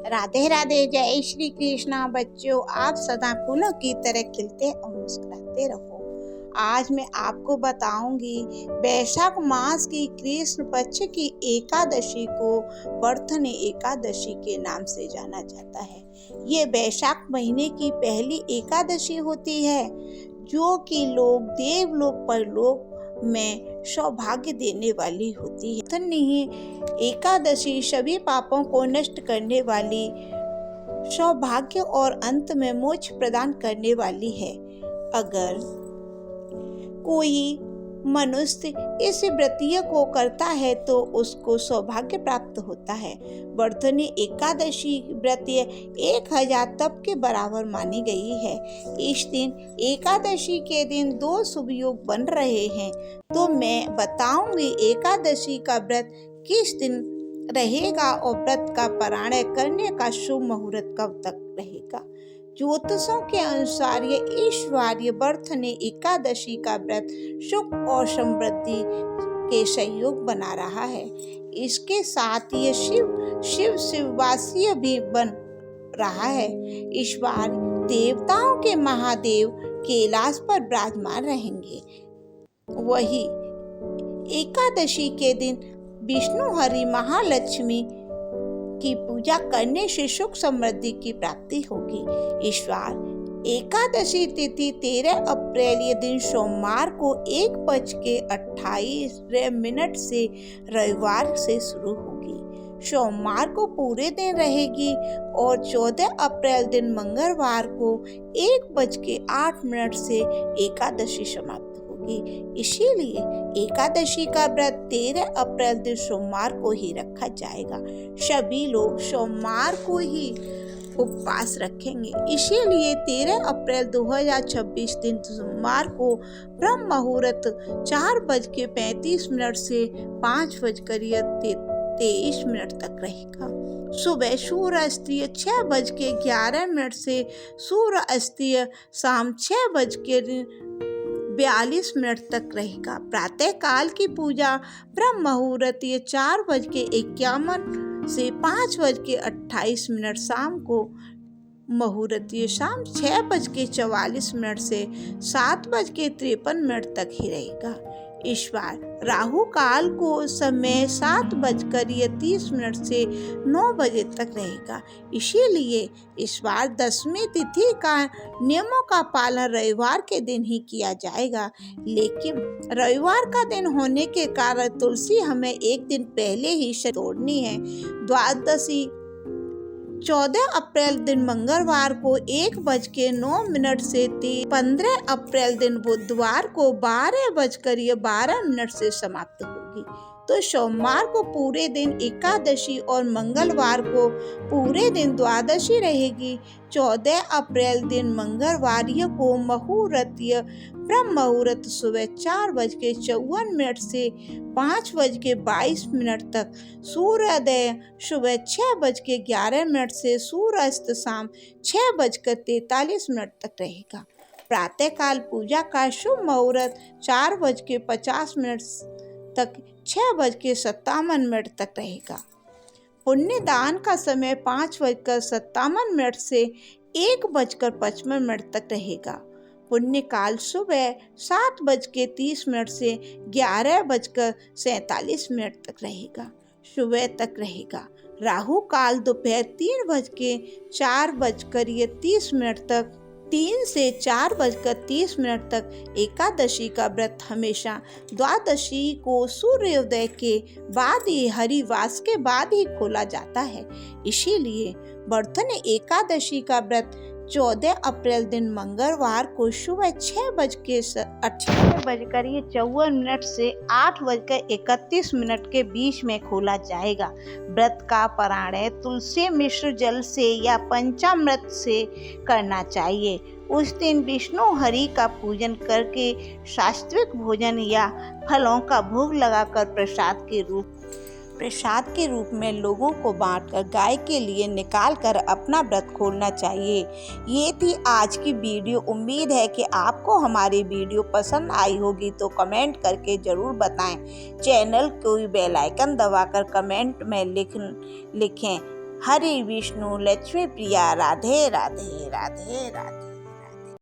राधे राधे, जय श्री कृष्णा। बच्चों, आप सदा फूलों की तरह खिलते और मुस्कुराते रहो। आज मैं आपको बताऊंगी वैशाख मास की कृष्ण पक्ष की एकादशी को वर्धनी एकादशी के नाम से जाना जाता है। ये वैशाख महीने की पहली एकादशी होती है, जो कि लोग देवलोक परलोक में सौभाग्य देने वाली होती है। एकादशी सभी पापों को नष्ट करने वाली, सौभाग्य और अंत में मोक्ष प्रदान करने वाली है। अगर कोई मनुष्य इस व्रतीय को करता है तो उसको सौभाग्य प्राप्त होता है। वर्धनी एकादशी व्रतीय 1000 तप के बराबर मानी गई है। इस दिन एकादशी के दिन 2 शुभ योग बन रहे हैं, तो मैं बताऊंगी एकादशी का व्रत किस दिन रहेगा और व्रत का पारायण करने का शुभ मुहूर्त कब तक रहेगा। ज्योतिषों के अनुसार ये ईश्वरीय वर्धनी एकादशी का व्रत सुख और समृद्धि के सहयोग बना रहा है। इसके साथ ये शिववासीय भी बन रहा है। इस बार देवताओं के महादेव कैलाश पर विराजमान रहेंगे। वही एकादशी के दिन विष्णु हरि महालक्ष्मी की पूजा करने से सुख समृद्धि की प्राप्ति होगी। इस बार एकादशी तिथि 13 अप्रैल ये दिन सोमवार को 1:28 से रविवार से शुरू होगी। सोमवार को पूरे दिन रहेगी और 14 अप्रैल दिन मंगलवार को 1:08 से एकादशी समाप्त होगी। इसीलिए एकादशी का व्रत 13 अप्रैल दिन सोमवार को ही रखा जाएगा। सभी लोग सोमवार को ही उपवास रखेंगे। इसीलिए 13 अप्रैल 2026 दिन सोमवार को ब्रह्म मुहूर्त 4:35 से 5:23 तक रहेगा। सुबह सूर्य अस्तीय 6:11 से सूर्य अस्तीय शाम 6:42 तक रहेगा। प्रातः काल की पूजा ब्रह्म मुहूर्त 4:51 से 5:28, शाम को मुहूर्त शाम 6:44 से 7:53 तक ही रहेगा। इस बार राहु काल को समय 7:30 से 9 बजे तक रहेगा। इसीलिए इस बार दशमी तिथि का नियमों का पालन रविवार के दिन ही किया जाएगा। लेकिन रविवार का दिन होने के कारण तुलसी हमें एक दिन पहले ही तोड़नी है। द्वादशी 14 अप्रैल दिन मंगलवार को 1:09 से 15 अप्रैल दिन बुधवार को 12:12 से समाप्त होगी। तो सोमवार को पूरे दिन एकादशी और मंगलवार को पूरे दिन द्वादशी रहेगी। 14 अप्रैल दिन मंगलवार को ब्रह्म मुहूर्त सुबह 4:54 से 5:22 तक, सूर्योदय सुबह 6:11 से सूर्यास्त शाम 6:43 तक रहेगा। प्रातःकाल पूजा का शुभ मुहूर्त 4:50 तक 6:57 तक रहेगा। पुण्य दान का समय 5:57 से 1:55 तक रहेगा। पुण्य काल सुबह 7:30 से 11:47 तक रहेगा, सुबह तक रहेगा। राहु काल दोपहर 3:04 तक 3 से 4:30 तक। एकादशी का व्रत हमेशा द्वादशी को सूर्योदय के बाद ही, हरिवास के बाद ही खोला जाता है। इसीलिए वर्धनी एकादशी का व्रत 14 अप्रैल दिन मंगलवार को सुबह 6:54 से 8:31 के बीच में खोला जाएगा। व्रत का पारायण तुलसी मिश्र जल से या पंचामृत से करना चाहिए। उस दिन विष्णु हरि का पूजन करके सात्विक भोजन या फलों का भोग लगाकर प्रसाद के रूप में लोगों को बांटकर गाय के लिए निकाल कर अपना व्रत खोलना चाहिए। ये थी आज की वीडियो। उम्मीद है कि आपको हमारी वीडियो पसंद आई होगी, तो कमेंट करके ज़रूर बताएं। चैनल को बेल आइकन दबाकर कमेंट में लिखें हरि विष्णु लक्ष्मी प्रिया राधे राधे राधे राधे।